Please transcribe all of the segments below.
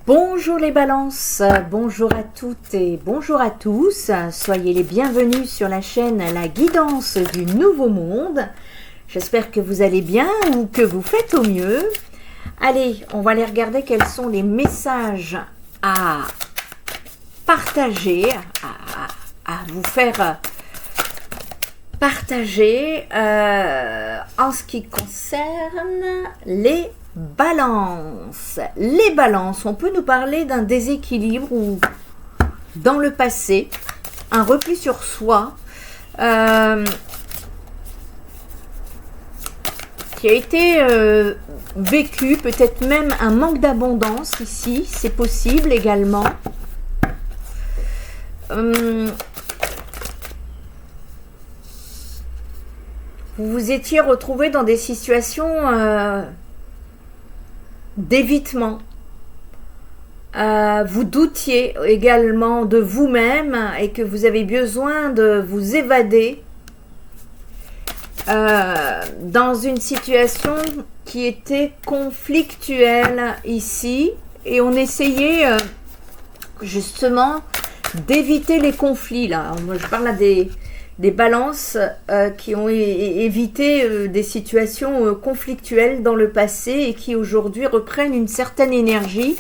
Bonjour les balances, bonjour à toutes et bonjour à tous. Soyez les bienvenus sur la chaîne La Guidance du Nouveau Monde. J'espère que vous allez bien ou que vous faites au mieux. Allez, on va aller regarder quels sont les messages à partager, à vous faire partager en ce qui concerne les balances. Les balances, on peut nous parler d'un déséquilibre ou dans le passé, un repli sur soi qui a été vécu, peut-être même un manque d'abondance ici, c'est possible également. Vous vous étiez retrouvé dans des situations d'évitement. Vous doutiez également de vous-même et que vous avez besoin de vous évader dans une situation qui était conflictuelle ici, et on essayait justement d'éviter les conflits là. Moi je parle à des balances qui ont évité des situations conflictuelles dans le passé et qui aujourd'hui reprennent une certaine énergie,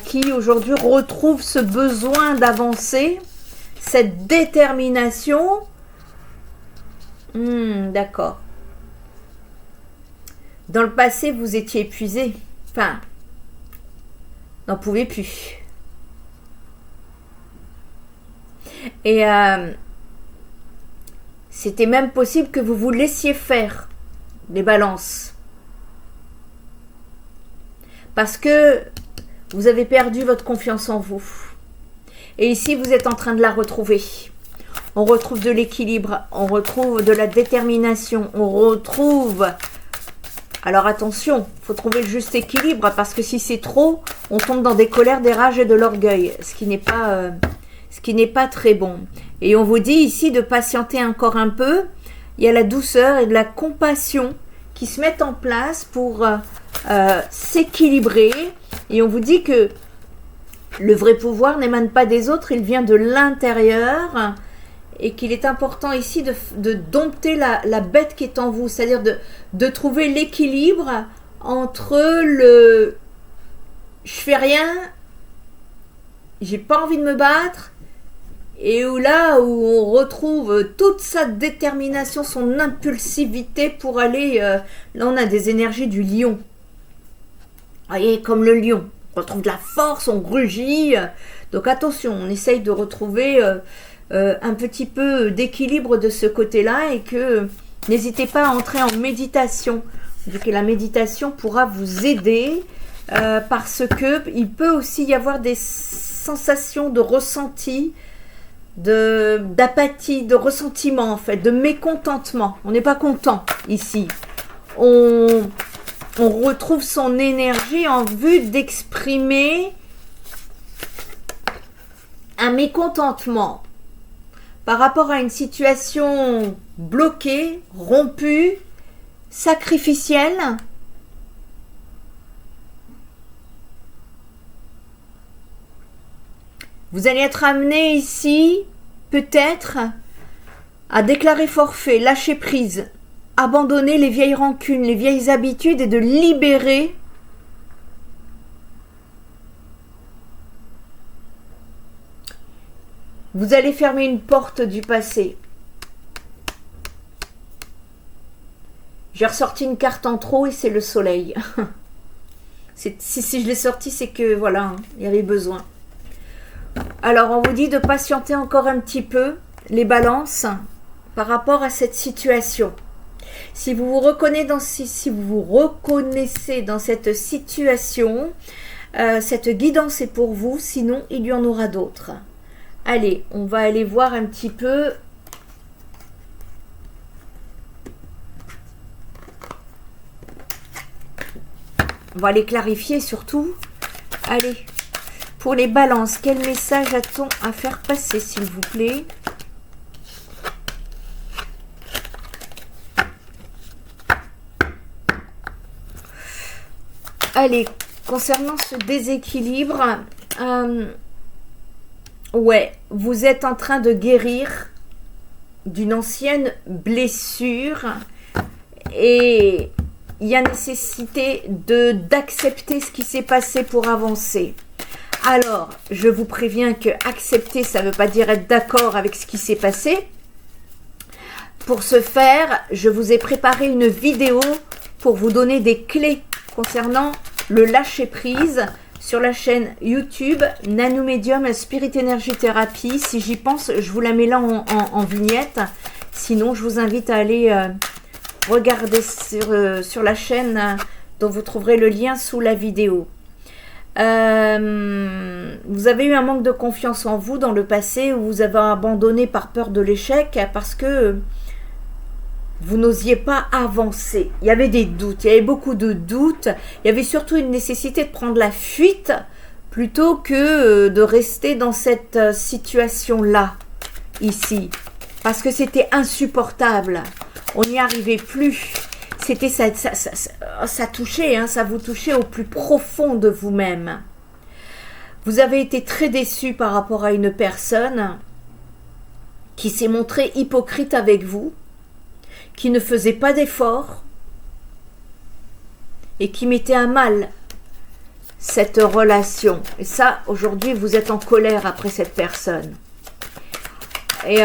qui aujourd'hui retrouvent ce besoin d'avancer, cette détermination. D'accord. Dans le passé, vous étiez épuisé. Enfin, n'en pouvez plus. Et c'était même possible que vous vous laissiez faire, les balances. Parce que vous avez perdu votre confiance en vous. Et ici, vous êtes en train de la retrouver. On retrouve de l'équilibre, on retrouve de la détermination, on retrouve... Alors attention, il faut trouver le juste équilibre, parce que si c'est trop, on tombe dans des colères, des rages et de l'orgueil, ce qui n'est pas très bon. Et on vous dit ici de patienter encore un peu. Il y a la douceur et de la compassion qui se mettent en place pour s'équilibrer. Et on vous dit que le vrai pouvoir n'émane pas des autres, il vient de l'intérieur. Et qu'il est important ici de dompter la bête qui est en vous. C'est-à-dire de trouver l'équilibre entre le « je fais rien », j'ai pas envie de me battre, et où on retrouve toute sa détermination, son impulsivité pour aller... là, on a des énergies du lion. Vous voyez, comme le lion. On retrouve de la force, on rugit. Donc attention, on essaye de retrouver un petit peu d'équilibre de ce côté-là, et que n'hésitez pas à entrer en méditation. Donc la méditation pourra vous aider parce que il peut aussi y avoir des sensations de ressenti, d'apathie, de ressentiment en fait, de mécontentement. On n'est pas content ici. On retrouve son énergie en vue d'exprimer un mécontentement par rapport à une situation bloquée, rompue, sacrificielle. Vous allez être amené ici, peut-être, à déclarer forfait, lâcher prise, abandonner les vieilles rancunes, les vieilles habitudes, et de libérer vous allez fermer une porte du passé. J'ai ressorti une carte en trop et c'est le soleil. Si je l'ai sorti, c'est que voilà, il y avait besoin. Alors, on vous dit de patienter encore un petit peu, les balances, par rapport à cette situation. Si vous vous reconnaissez dans cette situation, cette guidance est pour vous, sinon il y en aura d'autres. Allez, on va aller voir un petit peu. On va les clarifier surtout. Allez, pour les balances, quel message a-t-on à faire passer, s'il vous plaît? Allez, concernant ce déséquilibre, ouais, vous êtes en train de guérir d'une ancienne blessure et il y a nécessité d'accepter ce qui s'est passé pour avancer. Alors, je vous préviens que accepter, ça ne veut pas dire être d'accord avec ce qui s'est passé. Pour ce faire, je vous ai préparé une vidéo pour vous donner des clés concernant le lâcher-prise sur la chaîne YouTube Nanomédium Spirit Energy Therapy. Si j'y pense, je vous la mets là en vignette. Sinon, je vous invite à aller regarder sur la chaîne dont vous trouverez le lien sous la vidéo. Vous avez eu un manque de confiance en vous dans le passé où vous avez abandonné par peur de l'échec parce que vous n'osiez pas avancer. Il y avait des doutes, il y avait beaucoup de doutes. Il y avait surtout une nécessité de prendre la fuite plutôt que de rester dans cette situation-là, ici. Parce que c'était insupportable. On n'y arrivait plus. C'était ça touchait, hein, ça vous touchait au plus profond de vous-même. Vous avez été très déçu par rapport à une personne qui s'est montrée hypocrite avec vous, qui ne faisait pas d'efforts et qui mettait à mal cette relation. Et ça, aujourd'hui, vous êtes en colère après cette personne. Et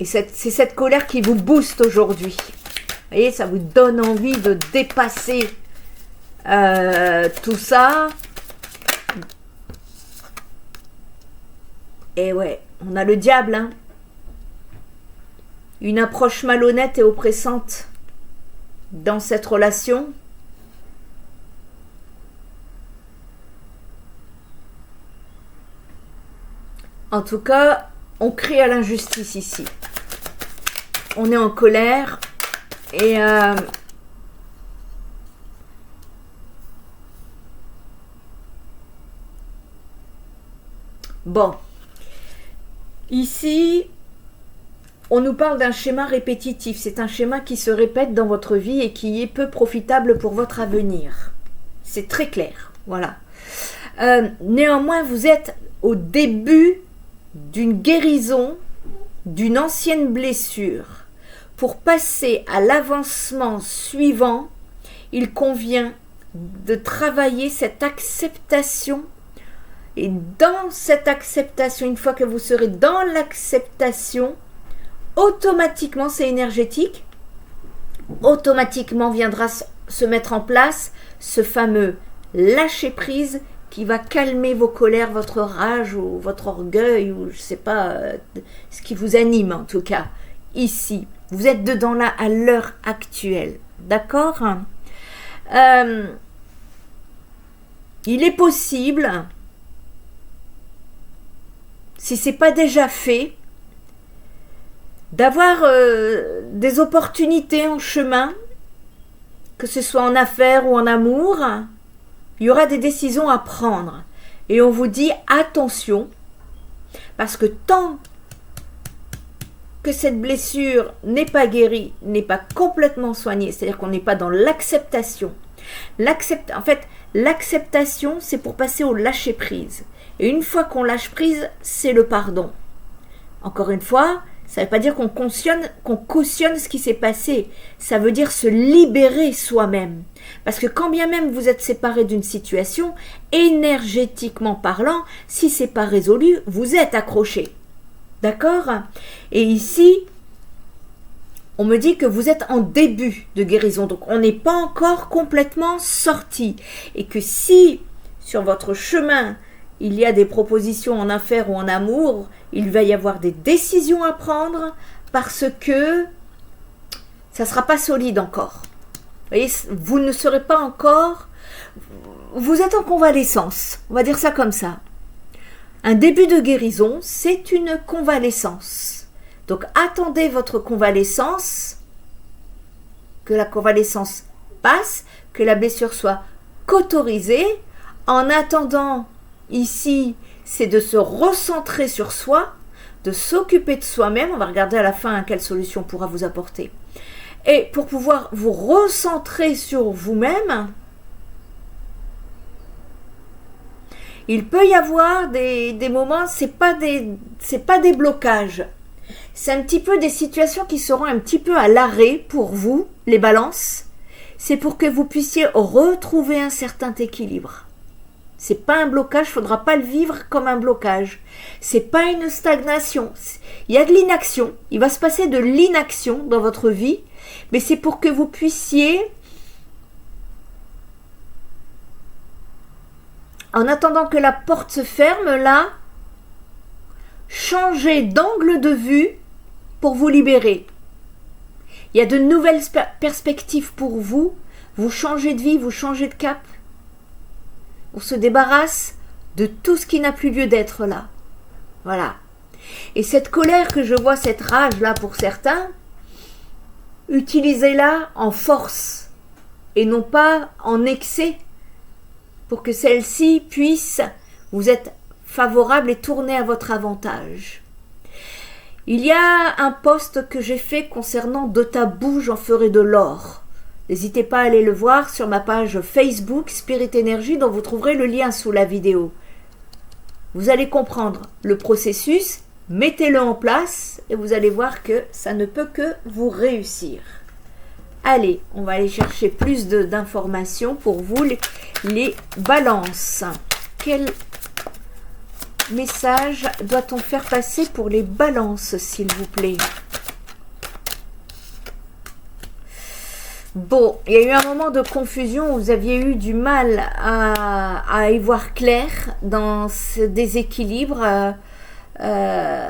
c'est cette colère qui vous booste aujourd'hui. Vous voyez, ça vous donne envie de dépasser tout ça. Et ouais, on a le diable, hein. Une approche malhonnête et oppressante dans cette relation. En tout cas, on crie à l'injustice ici. On est en colère et bon, ici, on nous parle d'un schéma répétitif. C'est un schéma qui se répète dans votre vie et qui est peu profitable pour votre avenir. C'est très clair, voilà. Néanmoins, vous êtes au début d'une guérison d'une ancienne blessure. Pour passer à l'avancement suivant, il convient de travailler cette acceptation. Et dans cette acceptation, une fois que vous serez dans l'acceptation, automatiquement, c'est énergétique, automatiquement viendra se mettre en place ce fameux lâcher-prise qui va calmer vos colères, votre rage ou votre orgueil ou je ne sais pas, ce qui vous anime en tout cas, ici. Vous êtes dedans là à l'heure actuelle, d'accord ? Il est possible, si ce n'est pas déjà fait, d'avoir des opportunités en chemin, que ce soit en affaires ou en amour. Il y aura des décisions à prendre. Et on vous dit attention, parce que tant que cette blessure n'est pas guérie, n'est pas complètement soignée, c'est-à-dire qu'on n'est pas dans l'acceptation. En fait, l'acceptation, c'est pour passer au lâcher-prise. Et une fois qu'on lâche prise, c'est le pardon. Encore une fois, ça ne veut pas dire qu'on cautionne ce qui s'est passé. Ça veut dire se libérer soi-même. Parce que quand bien même vous êtes séparé d'une situation, énergétiquement parlant, si ce n'est pas résolu, vous êtes accroché. D'accord ? Et ici, on me dit que vous êtes en début de guérison. Donc on n'est pas encore complètement sorti. Et que si, sur votre chemin, il y a des propositions en affaires ou en amour, il va y avoir des décisions à prendre parce que ça ne sera pas solide encore. Vous voyez, vous ne serez pas encore... Vous êtes en convalescence, on va dire ça comme ça. Un début de guérison, c'est une convalescence. Donc attendez votre convalescence, que la convalescence passe, que la blessure soit cauterisée. En attendant... Ici, c'est de se recentrer sur soi, de s'occuper de soi-même. On va regarder à la fin quelle solution pourra vous apporter. Et pour pouvoir vous recentrer sur vous-même, il peut y avoir des moments, c'est pas des blocages. C'est un petit peu des situations qui seront un petit peu à l'arrêt pour vous, les balances. C'est pour que vous puissiez retrouver un certain équilibre. C'est pas un blocage, il ne faudra pas le vivre comme un blocage. C'est pas une stagnation. Il y a de l'inaction. Il va se passer de l'inaction dans votre vie, mais c'est pour que vous puissiez, en attendant que la porte se ferme, là, changer d'angle de vue pour vous libérer. Il y a de nouvelles perspectives pour vous. Vous changez de vie, vous changez de cap. On se débarrasse de tout ce qui n'a plus lieu d'être là. Voilà. Et cette colère que je vois, cette rage là pour certains, utilisez-la en force et non pas en excès pour que celle-ci puisse vous être favorable et tourner à votre avantage. Il y a un post que j'ai fait concernant de ta boue j'en ferai de l'or. N'hésitez pas à aller le voir sur ma page Facebook Spirit Energy dont vous trouverez le lien sous la vidéo. Vous allez comprendre le processus, mettez-le en place et vous allez voir que ça ne peut que vous réussir. Allez, on va aller chercher plus d'informations pour vous, les balances. Quel message doit-on faire passer pour les balances, s'il vous plaît? Bon, il y a eu un moment de confusion où vous aviez eu du mal à y voir clair dans ce déséquilibre. Que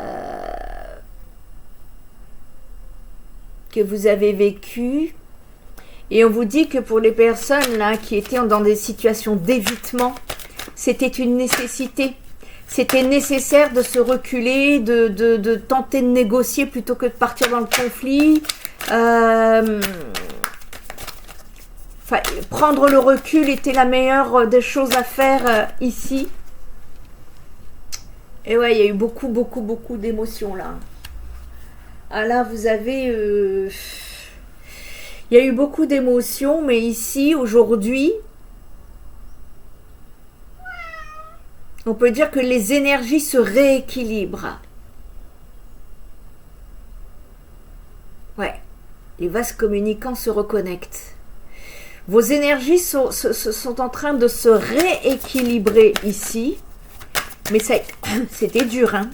vous avez vécu. Et on vous dit que pour les personnes là qui étaient dans des situations d'évitement, c'était une nécessité. C'était nécessaire de se reculer, de tenter de négocier plutôt que de partir dans le conflit. Prendre le recul était la meilleure des choses à faire ici. Et ouais, il y a eu beaucoup d'émotions là. Ah là, vous avez... il y a eu beaucoup d'émotions, mais ici, aujourd'hui, on peut dire que les énergies se rééquilibrent. Ouais, les vases communicants se reconnectent. Vos énergies sont en train de se rééquilibrer ici. Mais c'était dur, hein.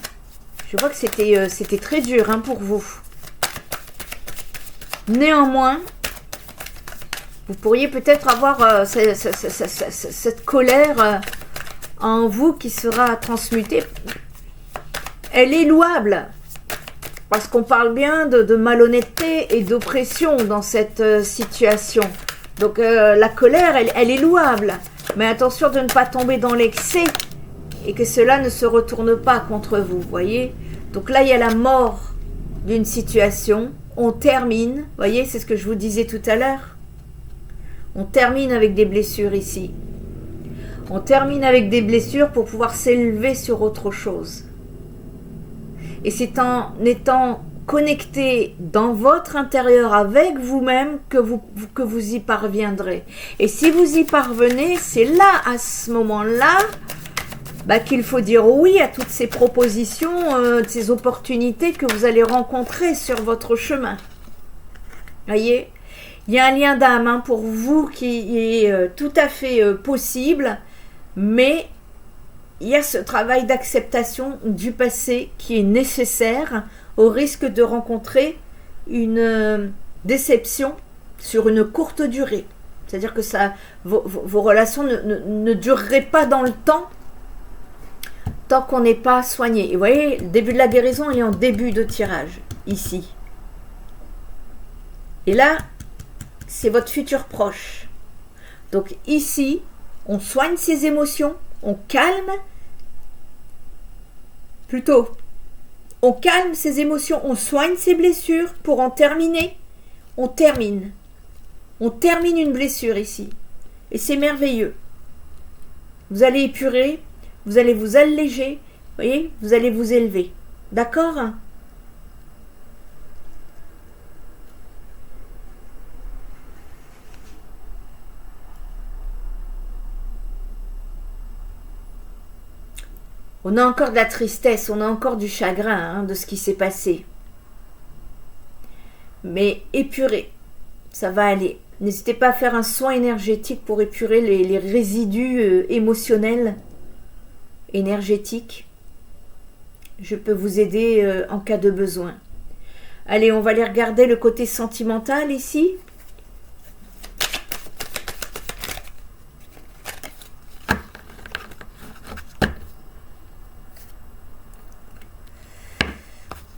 Je vois que c'était très dur hein, pour vous. Néanmoins, vous pourriez peut-être avoir cette colère en vous qui sera transmutée. Elle est louable. Parce qu'on parle bien de malhonnêteté et d'oppression dans cette situation. Donc la colère, elle est louable. Mais attention de ne pas tomber dans l'excès et que cela ne se retourne pas contre vous, voyez. Donc là, il y a la mort d'une situation. On termine, voyez, c'est ce que je vous disais tout à l'heure. On termine avec des blessures ici. On termine avec des blessures pour pouvoir s'élever sur autre chose. Et c'est en étant connecté dans votre intérieur avec vous-même que vous y parviendrez. Et si vous y parvenez, c'est là, à ce moment-là, qu'il faut dire oui à toutes ces propositions, ces opportunités que vous allez rencontrer sur votre chemin. Voyez, il y a un lien d'âme hein, pour vous qui est tout à fait possible, mais il y a ce travail d'acceptation du passé qui est nécessaire au risque de rencontrer une déception sur une courte durée. C'est-à-dire que vos relations ne dureraient pas dans le temps tant qu'on n'est pas soigné. Et vous voyez, le début de la guérison est en début de tirage, ici. Et là, c'est votre futur proche. Donc ici, on soigne ses émotions, on calme, plutôt, on calme ses émotions, on soigne ses blessures pour en terminer. On termine. On termine une blessure ici. Et c'est merveilleux. Vous allez épurer, vous allez vous alléger, voyez, vous allez vous élever. D'accord ? On a encore de la tristesse, on a encore du chagrin hein, de ce qui s'est passé. Mais épurez, ça va aller. N'hésitez pas à faire un soin énergétique pour épurer les résidus émotionnels, énergétiques. Je peux vous aider en cas de besoin. Allez, on va aller regarder le côté sentimental ici.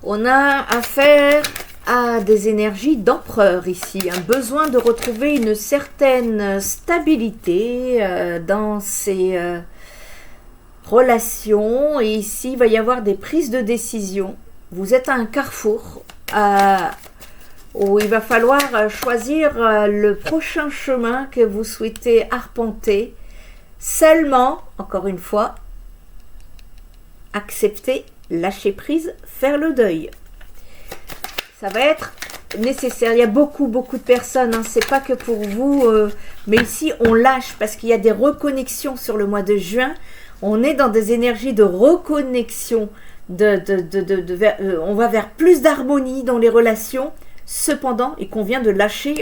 On a affaire à des énergies d'empereur ici, un besoin de retrouver une certaine stabilité dans ces relations. Et ici, il va y avoir des prises de décision. Vous êtes à un carrefour où il va falloir choisir le prochain chemin que vous souhaitez arpenter. Seulement, encore une fois, accepter, lâcher prise, faire le deuil. Ça va être nécessaire. Il y a beaucoup de personnes, hein. C'est pas que pour vous, mais ici on lâche parce qu'il y a des reconnexions sur le mois de juin. On est dans des énergies de reconnexion, on va vers plus d'harmonie dans les relations. Cependant, il convient de lâcher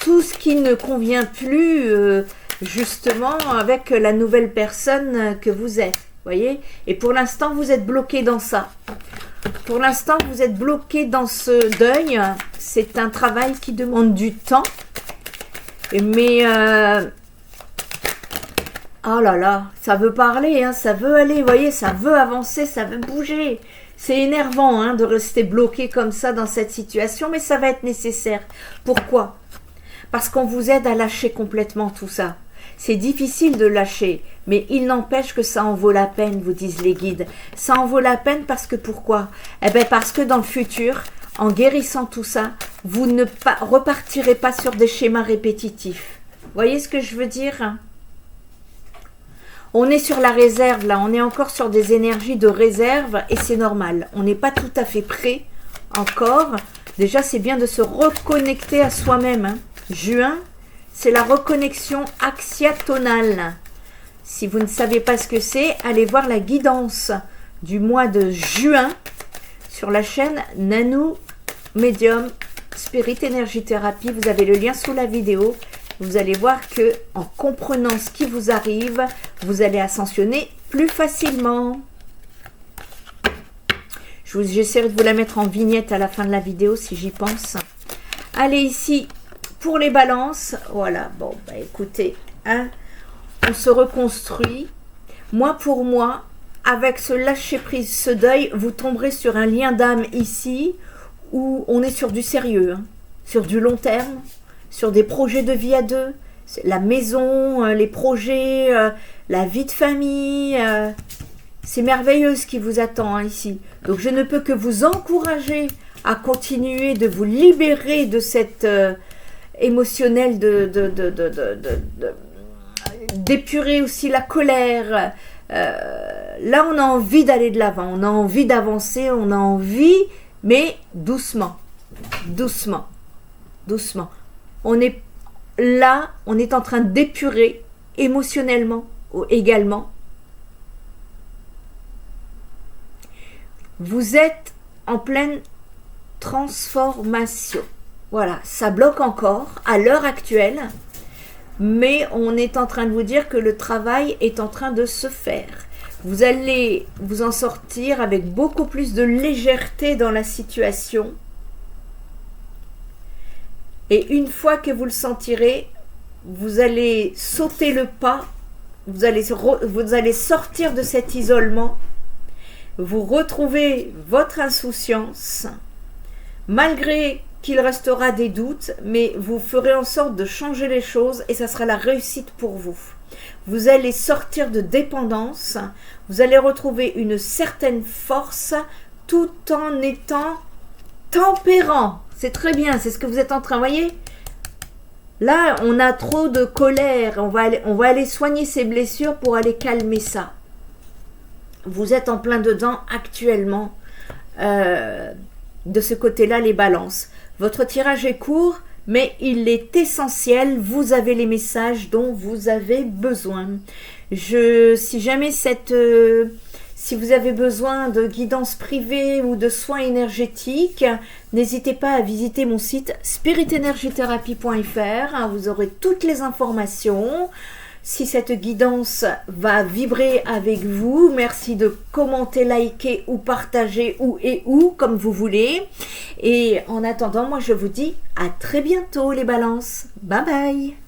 tout ce qui ne convient plus justement avec la nouvelle personne que vous êtes. Voyez, et pour l'instant vous êtes bloqué dans ça. Pour l'instant vous êtes bloqué dans ce deuil. C'est un travail qui demande du temps. Mais oh là là, ça veut parler, hein, ça veut aller, vous voyez, ça veut avancer, ça veut bouger. C'est énervant hein, de rester bloqué comme ça dans cette situation, mais ça va être nécessaire. Pourquoi? Parce qu'on vous aide à lâcher complètement tout ça. C'est difficile de lâcher, mais il n'empêche que ça en vaut la peine, vous disent les guides. Ça en vaut la peine parce que pourquoi? Eh bien parce que dans le futur, en guérissant tout ça, vous ne repartirez pas sur des schémas répétitifs. Voyez ce que je veux dire? On est sur la réserve là, on est encore sur des énergies de réserve et c'est normal. On n'est pas tout à fait prêt encore. Déjà, c'est bien de se reconnecter à soi-même. Hein. Juin, c'est la reconnexion axiatonale. Si vous ne savez pas ce que c'est, allez voir la guidance du mois de juin sur la chaîne Nanou Medium Spirit Energy Therapy. Vous avez le lien sous la vidéo. Vous allez voir que en comprenant ce qui vous arrive, vous allez ascensionner plus facilement. J'essaierai de vous la mettre en vignette à la fin de la vidéo si j'y pense. Allez ici. Pour les balances, voilà, bon, bah écoutez, hein, on se reconstruit. Moi pour moi, avec ce lâcher-prise, ce deuil, vous tomberez sur un lien d'âme ici, où on est sur du sérieux, hein, sur du long terme, sur des projets de vie à deux, la maison, les projets, la vie de famille, c'est merveilleux ce qui vous attend hein, ici. Donc je ne peux que vous encourager à continuer de vous libérer de cette... émotionnel d'épurer aussi la colère. Là, on a envie d'aller de l'avant, on a envie d'avancer, on a envie, mais doucement, doucement, doucement. On est là, on est en train d'épurer émotionnellement également. Vous êtes en pleine transformation. Voilà, ça bloque encore à l'heure actuelle, mais on est en train de vous dire que le travail est en train de se faire. Vous allez vous en sortir avec beaucoup plus de légèreté dans la situation. Et une fois que vous le sentirez, vous allez sauter le pas, vous allez sortir de cet isolement, vous retrouvez votre insouciance, malgré qu'il restera des doutes, mais vous ferez en sorte de changer les choses et ça sera la réussite pour vous. Vous allez sortir de dépendance, vous allez retrouver une certaine force tout en étant tempérant. C'est très bien, c'est ce que vous êtes en train, vous voyez? Là, on a trop de colère, on va aller soigner ces blessures pour aller calmer ça. Vous êtes en plein dedans actuellement, de ce côté-là, les balances. Votre tirage est court, mais il est essentiel. Vous avez les messages dont vous avez besoin. Si jamais si vous avez besoin de guidance privée ou de soins énergétiques, n'hésitez pas à visiter mon site spiritenergitherapie.fr. Vous aurez toutes les informations. Si cette guidance va vibrer avec vous, merci de commenter, liker ou partager ou comme vous voulez. Et en attendant, moi je vous dis à très bientôt les balances. Bye bye.